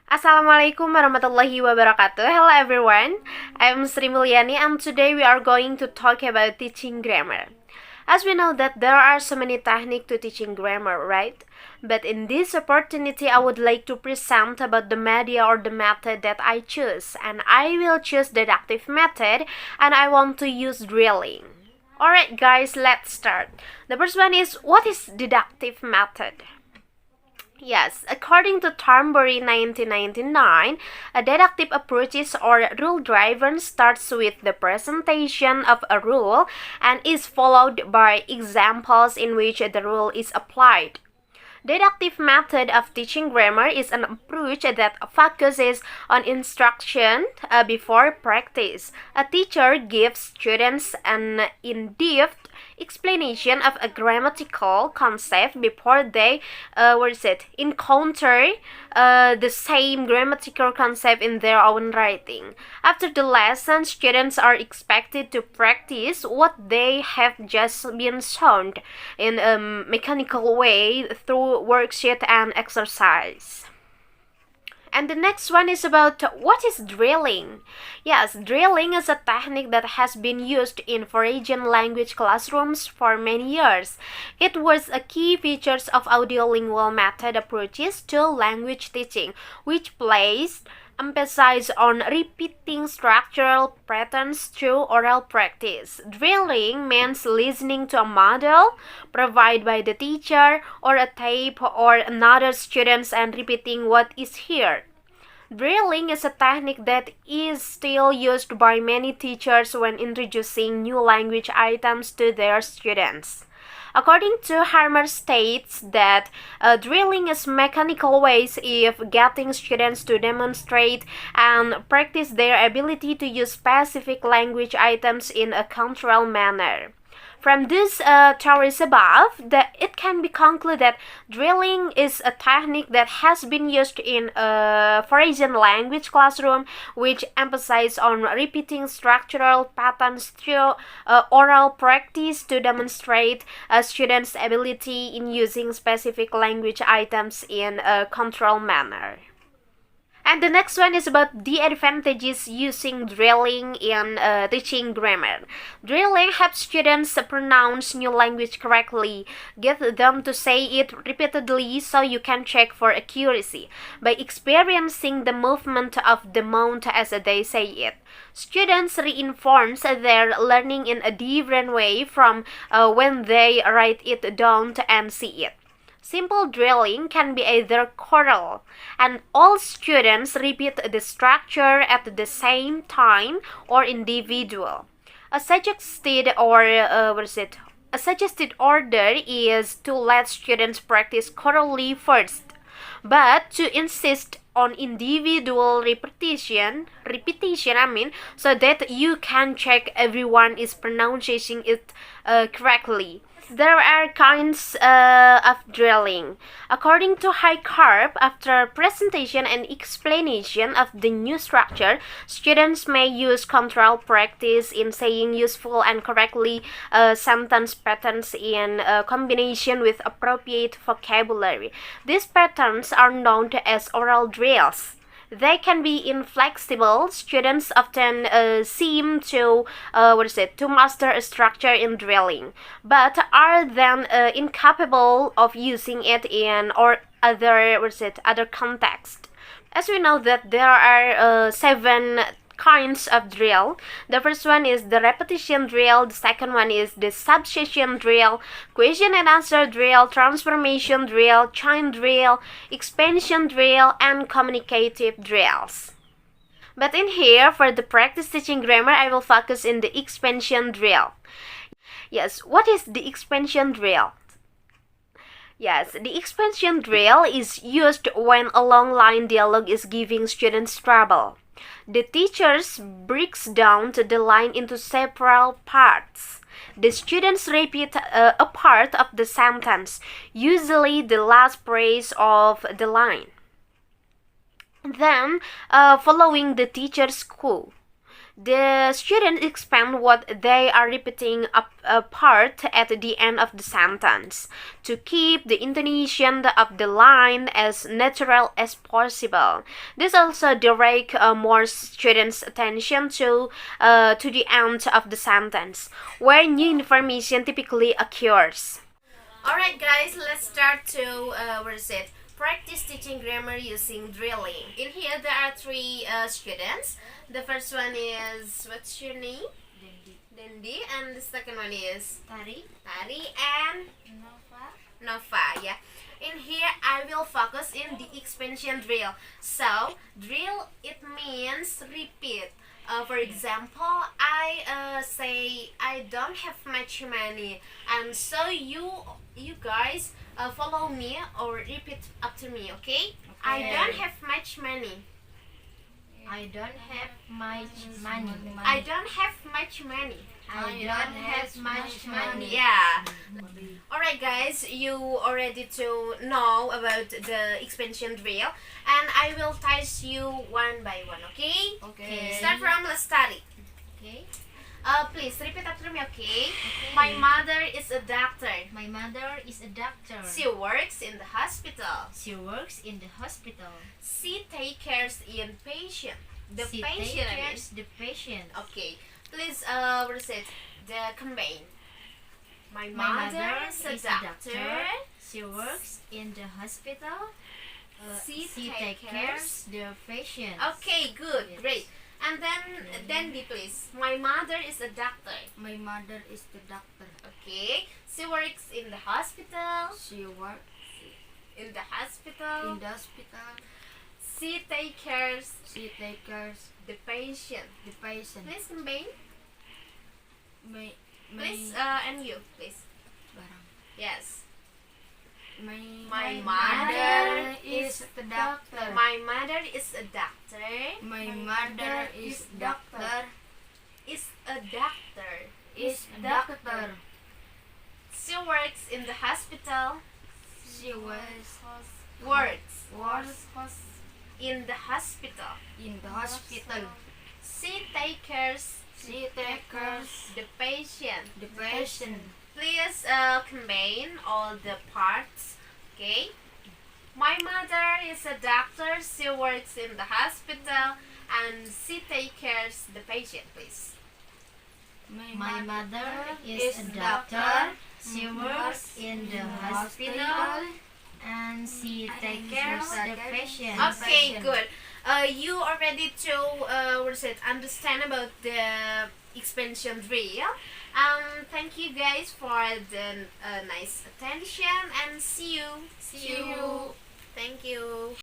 Assalamualaikum warahmatullahi wabarakatuh. Hello everyone, I'm Mulyani and today we are going to talk about teaching grammar. As we know that there are so many techniques to teaching grammar, right? But in this opportunity, I would like to present about the media or the method that I choose. And I will choose deductive method and I want to use drilling. Alright guys, let's start. The first one is, what is deductive method? Yes, according to Thornbury 1999, a deductive approach or rule-driven starts with the presentation of a rule and is followed by examples in which the rule is applied. Deductive method of teaching grammar is an approach that focuses on instruction before practice. A teacher gives students an in-depth explanation of a grammatical concept before they encounter the same grammatical concept in their own writing. After the lesson, students are expected to practice what they have just been shown in a mechanical way through worksheet and exercise. And the next one is about what is drilling. Yes, drilling is a technique that has been used in foreign language classrooms for many years. It was a key feature of audiolingual method approaches to language teaching, which placed emphasis on repeating structural patterns through oral practice. Drilling means listening to a model provided by the teacher or a tape or another students and repeating what is heard. Drilling is a technique that is still used by many teachers when introducing new language items to their students. According to Harmer states that drilling is mechanical ways of getting students to demonstrate and practice their ability to use specific language items in a controlled manner. From these theories above, it can be concluded that drilling is a technique that has been used in a foreign language classroom, which emphasizes on repeating structural patterns through oral practice to demonstrate a student's ability in using specific language items in a controlled manner. And the next one is about the advantages using drilling in teaching grammar. Drilling helps students pronounce new language correctly. Get them to say it repeatedly so you can check for accuracy by experiencing the movement of the mouth as they say it. Students reinforce their learning in a different way from when they write it down and see it. Simple drilling can be either choral, and all students repeat the structure at the same time, or individual. A suggested order is to let students practice chorally first, but to insist on individual repetition, so that you can check everyone is pronouncing it correctly. There are kinds of drilling. According to High Carp, after presentation and explanation of the new structure, students may use control practice in saying useful and correctly sentence patterns in combination with appropriate vocabulary. These patterns are known as oral drills. They can be inflexible. Students often seem to master a structure in drilling, but are then incapable of using it in or other context. As we know that there are 7 kinds of drill. The first one is the repetition drill, the second one is the substitution drill, question and answer drill, transformation drill, chain drill, expansion drill, and communicative drills. But in here, for the practice teaching grammar, I will focus in the expansion drill. Yes, what is the expansion drill? Yes, the expansion drill is used when a long line dialogue is giving students trouble. The teacher breaks down the line into several parts. The students repeat a part of the sentence, usually the last phrase of the line. Then, following the teacher's cue, The students expand what they are repeating apart at the end of the sentence to keep the intonation of the line as natural as possible. This also directs more students' attention to the end of the sentence, where new information typically occurs. Alright guys, let's start to practice teaching grammar using drilling. In here there are three students. The first one is, what's your name? Dendi. And the second one is Tari, and Nova. Yeah. In here I will focus in the expansion drill. So drill, it means repeat. For example, I say I don't have much money, and so you guys follow me or repeat after me, okay? I don't have much money. I don't have much money. I don't have much money. I don't have much money. Yeah. Alright guys, you already to know about the expansion drill, and I will teach you one by one, okay? Okay. Start from, let's study. Okay. Please repeat after me, okay? My mother is a doctor. My mother is a doctor. She works in the hospital. She works in the hospital. She takes care in patient. The She patient. takes care of the patient. Okay. Please recite the combine. My My mother is a doctor. She works in the hospital. She She takes takes care of the patient. Okay, good, Yes. great. And then Dandy, please. My mother is a doctor. My mother is the doctor. Okay. She works in the hospital. She works In the hospital. in the hospital. She takes care She takes care of the patient. the patient. Please combine. My Please and you, please. barang. Yes. My mother is the doctor. My mother is a doctor. My mother is doctor. Is a doctor. Is doctor. She works in the hospital. She works Works in the hospital. in the hospital. She takes care She takes care of the patient. the patient. Please combine all the parts. Okay. My mother is a doctor. She works in the hospital and she takes care of the patient. Please. My mother is a doctor. She works in the hospital and she takes care of the patient. Okay, good. You already to understand about the expansion drill. Thank you guys for the nice attention and see you. See you. Thank you.